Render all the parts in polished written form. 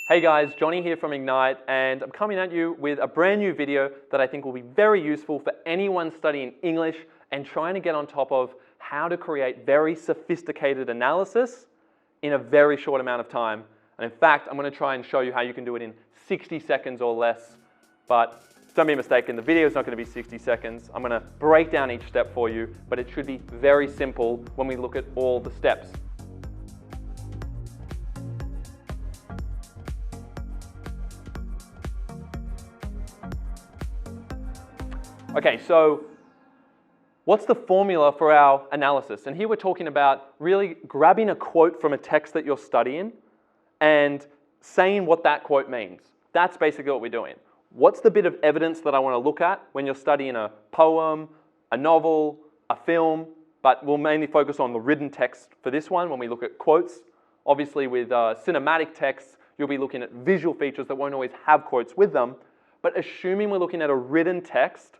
Hey guys, Johnny here from Ignite, and I'm coming at you with a brand new video that I think will be very useful for anyone studying English and trying to get on top of how to create very sophisticated analysis in a very short amount of time. And in fact, I'm going to try and show you how you can do it in 60 seconds or less. But don't be mistaken, the video is not going to be 60 seconds. I'm going to break down each step for you, but it should be very simple when we look at all the steps. Okay, so what's the formula for our analysis? And here we're talking about really grabbing a quote from a text that you're studying and saying what that quote means. That's basically what we're doing. What's the bit of evidence that I want to look at when you're studying a poem, a novel, a film, but we'll mainly focus on the written text for this one when we look at quotes. Obviously with cinematic texts, you'll be looking at visual features that won't always have quotes with them, but assuming we're looking at a written text,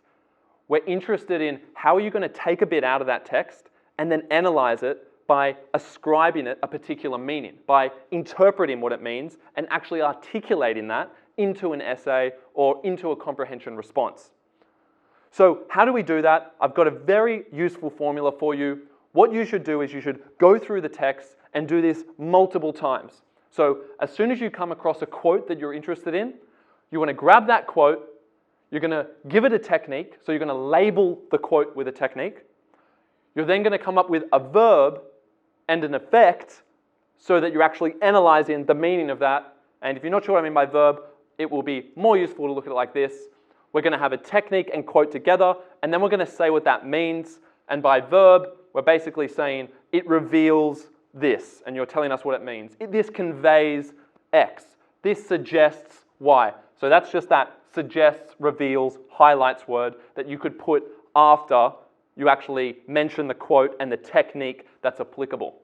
we're interested in how are you going to take a bit out of that text and then analyze it by ascribing it a particular meaning, by interpreting what it means and actually articulating that into an essay or into a comprehension response. So how do we do that? I've got a very useful formula for you. What you should do is you should go through the text and do this multiple times. So as soon as you come across a quote that you're interested in, you want to grab that quote. You're going to give it a technique, so you're going to label the quote with a technique. You're then going to come up with a verb and an effect so that you're actually analyzing the meaning of that. And if you're not sure what I mean by verb, it will be more useful to look at it like this. We're going to have a technique and quote together, and then we're going to say what that means. And by verb, we're basically saying it reveals this, and you're telling us what it means. This conveys X. This suggests Y. So that's just that suggests, reveals, highlights word that you could put after you actually mention the quote and the technique that's applicable.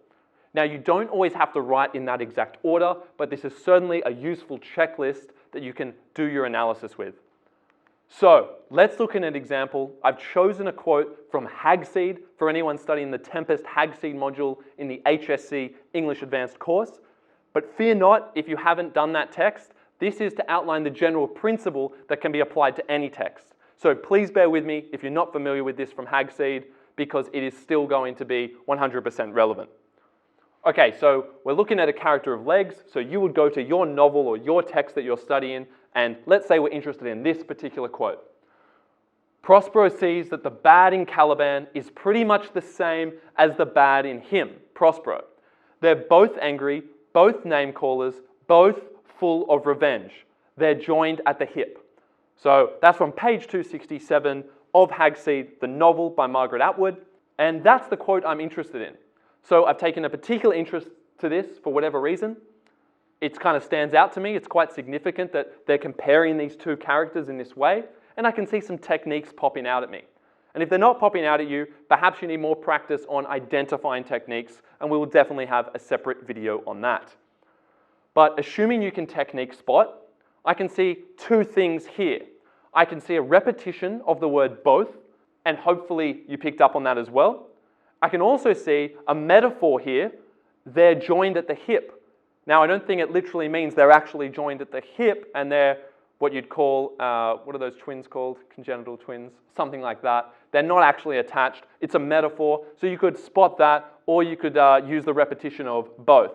Now, you don't always have to write in that exact order, but this is certainly a useful checklist that you can do your analysis with. So let's look at an example. I've chosen a quote from Hagseed for anyone studying the Tempest Hagseed module in the HSC English Advanced course. But fear not if you haven't done that text. This is to outline the general principle that can be applied to any text. So please bear with me if you're not familiar with this from Hagseed, because it is still going to be 100% relevant. Okay, so we're looking at a character of legs. So you would go to your novel or your text that you're studying, and let's say we're interested in this particular quote. Prospero sees that the bad in Caliban is pretty much the same as the bad in him, Prospero. They're both angry, both name callers, both full of revenge. They're joined at the hip. So that's from page 267 of Hagseed, the novel by Margaret Atwood, and that's the quote I'm interested in. So I've taken a particular interest to this for whatever reason. It kind of stands out to me. It's quite significant that they're comparing these two characters in this way, and I can see some techniques popping out at me. And if they're not popping out at you, perhaps you need more practice on identifying techniques, and we will definitely have a separate video on that. But assuming you can technique spot, I can see two things here. I can see a repetition of the word both, and hopefully you picked up on that as well. I can also see a metaphor here. They're joined at the hip. Now, I don't think it literally means they're actually joined at the hip and they're what you'd call, what are those twins called? Congenital twins, something like that. They're not actually attached. It's a metaphor. So you could spot that, or you could use the repetition of both.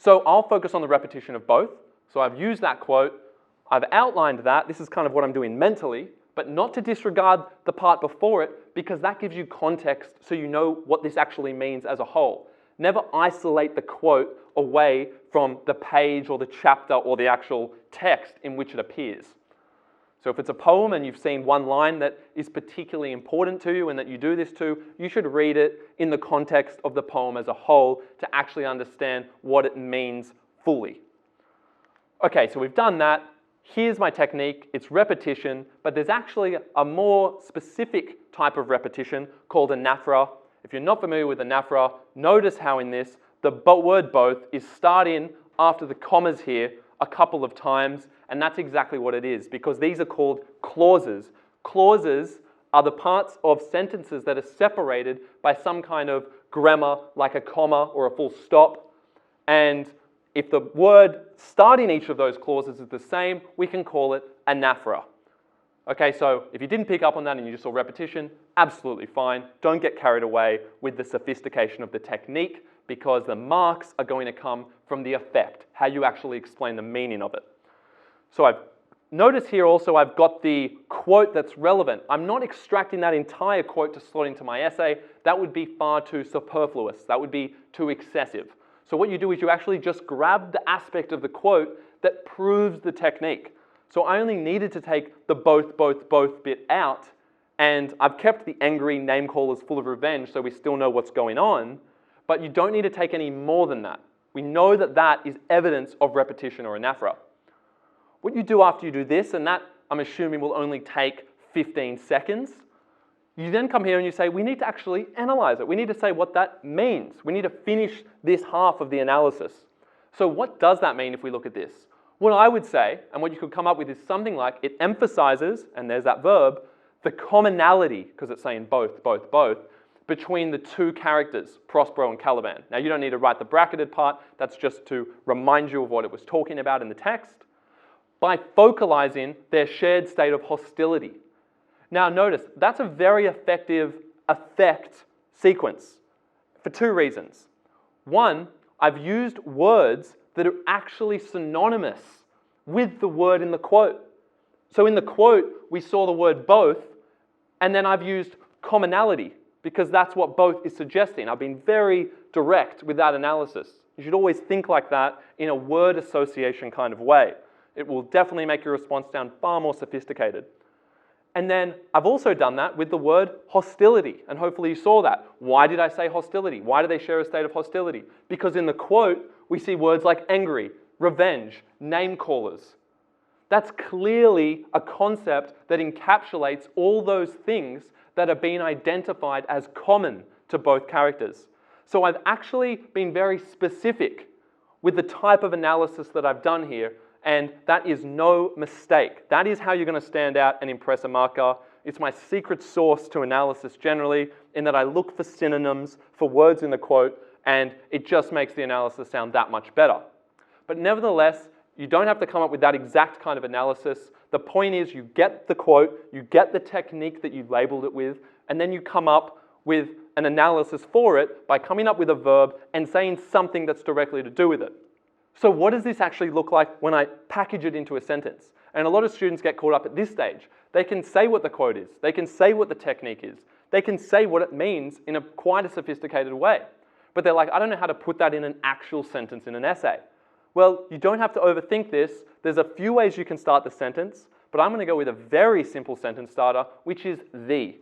So I'll focus on the repetition of both. So I've used that quote, I've outlined that, this is kind of what I'm doing mentally, but not to disregard the part before it, because that gives you context so you know what this actually means as a whole. Never isolate the quote away from the page or the chapter or the actual text in which it appears. So if it's a poem and you've seen one line that is particularly important to you and that you do this to, you should read it in the context of the poem as a whole to actually understand what it means fully. Okay, so we've done that. Here's my technique. It's repetition, but there's actually a more specific type of repetition called anaphora. If you're not familiar with anaphora, notice how in this, the word both is starting after the commas here a couple of times, and that's exactly what it is, because these are called clauses. Clauses are the parts of sentences that are separated by some kind of grammar, like a comma or a full stop, and If the word starting each of those clauses is the same, we can call it anaphora. Okay, so if you didn't pick up on that and you just saw repetition, absolutely fine. Don't get carried away with the sophistication of the technique, because the marks are going to come from the effect, how you actually explain the meaning of it. So I've noticed here also I've got the quote that's relevant. I'm not extracting that entire quote to slot into my essay. That would be far too superfluous. That would be too excessive. So what you do is you actually just grab the aspect of the quote that proves the technique. So I only needed to take the both bit out, and I've kept the angry name callers full of revenge so we still know what's going on, but you don't need to take any more than that. We know that that is evidence of repetition or anaphora. What you do after you do this, and that I'm assuming will only take 15 seconds, you then come here and you say, we need to actually analyze it. We need to say what that means. We need to finish this half of the analysis. So what does that mean if we look at this? What I would say, and what you could come up with, is something like it emphasizes, and there's that verb, the commonality, because it's saying both, between the two characters, Prospero and Caliban. Now you don't need to write the bracketed part, that's just to remind you of what it was talking about in the text, by focalizing their shared state of hostility. Now notice, that's a very effective effect sequence for two reasons. One, I've used words that are actually synonymous with the word in the quote. So in the quote, we saw the word both, and then I've used commonality, because that's what both is suggesting. I've been very direct with that analysis. You should always think like that in a word association kind of way. It will definitely make your response sound far more sophisticated. And then I've also done that with the word hostility, and hopefully you saw that. Why did I say hostility? Why do they share a state of hostility? Because in the quote, we see words like angry, revenge, name callers. That's clearly a concept that encapsulates all those things that are being identified as common to both characters. So I've actually been very specific with the type of analysis that I've done here, and that is no mistake. That is how you're going to stand out and impress a marker. It's my secret sauce to analysis generally, in that I look for synonyms for words in the quote, and it just makes the analysis sound that much better. But nevertheless, you don't have to come up with that exact kind of analysis. The point is you get the quote, you get the technique that you labeled it with, and then you come up with an analysis for it by coming up with a verb and saying something that's directly to do with it. So what does this actually look like when I package it into a sentence? And a lot of students get caught up at this stage. They can say what the quote is. They can say what the technique is. They can say what it means in quite a sophisticated way. But they're like, I don't know how to put that in an actual sentence in an essay. Well, you don't have to overthink this. There's a few ways you can start the sentence, but I'm going to go with a very simple sentence starter, which is the.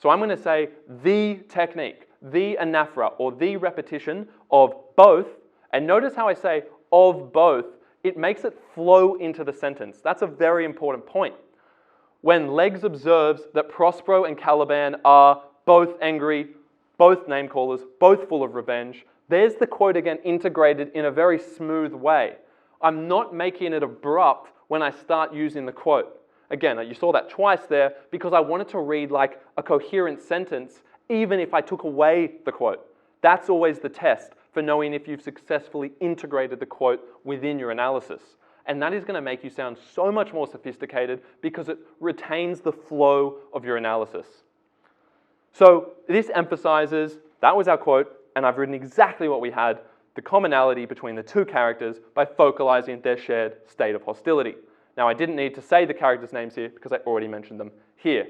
So I'm going to say the technique, the anaphora, or the repetition of both. And notice how I say of both. It makes it flow into the sentence. That's a very important point. When Legs observes that Prospero and Caliban are both angry, both name callers, both full of revenge, there's the quote again integrated in a very smooth way. I'm not making it abrupt when I start using the quote. Again, you saw that twice there because I wanted to read like a coherent sentence even if I took away the quote. That's always the test for knowing if you've successfully integrated the quote within your analysis. And that is going to make you sound so much more sophisticated because it retains the flow of your analysis. So this emphasizes, that was our quote, and I've written exactly what we had, the commonality between the two characters by focalizing their shared state of hostility. Now I didn't need to say the characters' names here because I already mentioned them here.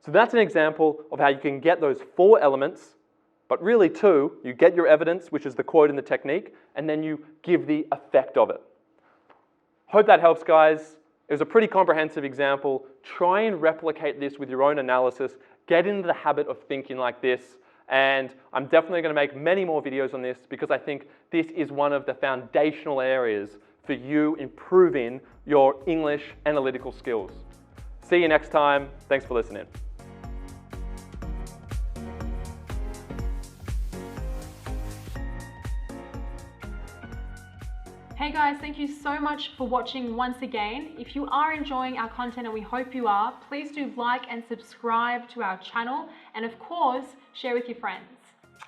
So that's an example of how you can get those 4 elements, but really 2. You get your evidence, which is the quote and the technique, and then you give the effect of it. Hope that helps, guys. It was a pretty comprehensive example. Try and replicate this with your own analysis. Get into the habit of thinking like this. And I'm definitely going to make many more videos on this because I think this is one of the foundational areas for you improving your English analytical skills. See you next time. Thanks for listening. Hey guys, thank you so much for watching once again. If you are enjoying our content, and we hope you are, please do like and subscribe to our channel, and of course, share with your friends.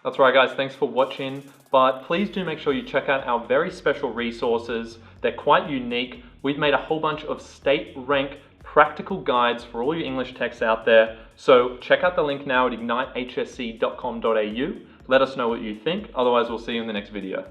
That's right, guys. Thanks for watching. But please do make sure you check out our very special resources. They're quite unique. We've made a whole bunch of state rank practical guides for all your English texts out there. So check out the link now at ignitehsc.com.au. Let us know what you think. Otherwise, we'll see you in the next video.